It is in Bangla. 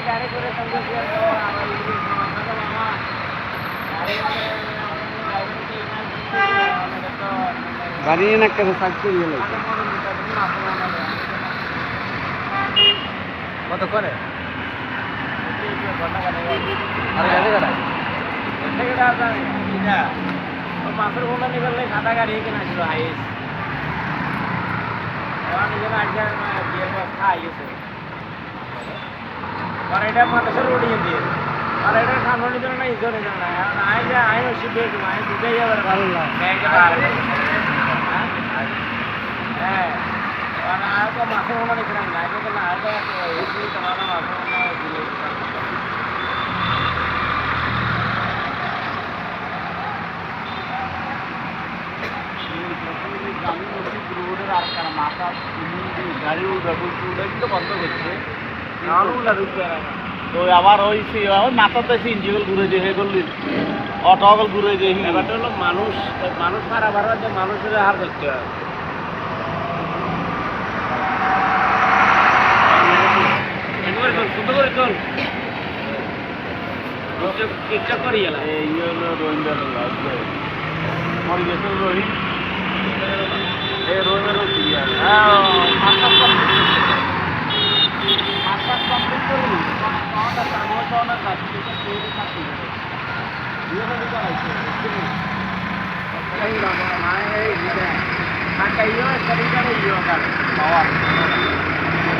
গাড়ি করে গাড়ি না কেন সাকতে গেল কত করে মাছের বোনা নিবেলে সাদা গাড়ি কেনা ছিল হাইস নিজের আজকে বিয়ের ব্যবস্থা আইছে আর এটা মানুষের উড়িয়ে দিয়ে আর এটা সামনে জন্য না ইজনে জন্য না আই যে আই শিখে তুমি আই দুটো যাবে ভালো না ব্যাংকে ভালো হ্যাঁ আর আর তো মাছের বোনা নিছিলাম না আগে না আগে এই তোমার মাছের বোনা দিলে গাড়ি উঠে কিন্তু বন্ধ করছে তো আবার ওই মাথাতে ইঞ্জিগুলো ঘুরে দিয়ে হয়ে করলি অটোগুলো ঘুরে দিয়ে ব্যাপারটা হলো মানুষ মানুষ মারা ভাড়া যে মানুষের হার দেখতে হয় সুন্দর করে চল চেষ্টা করি এই হলো রোহিঙ্গা মরে গেছে রোহিং এই Rohingya Makanya, sering kali juga kan, bawah.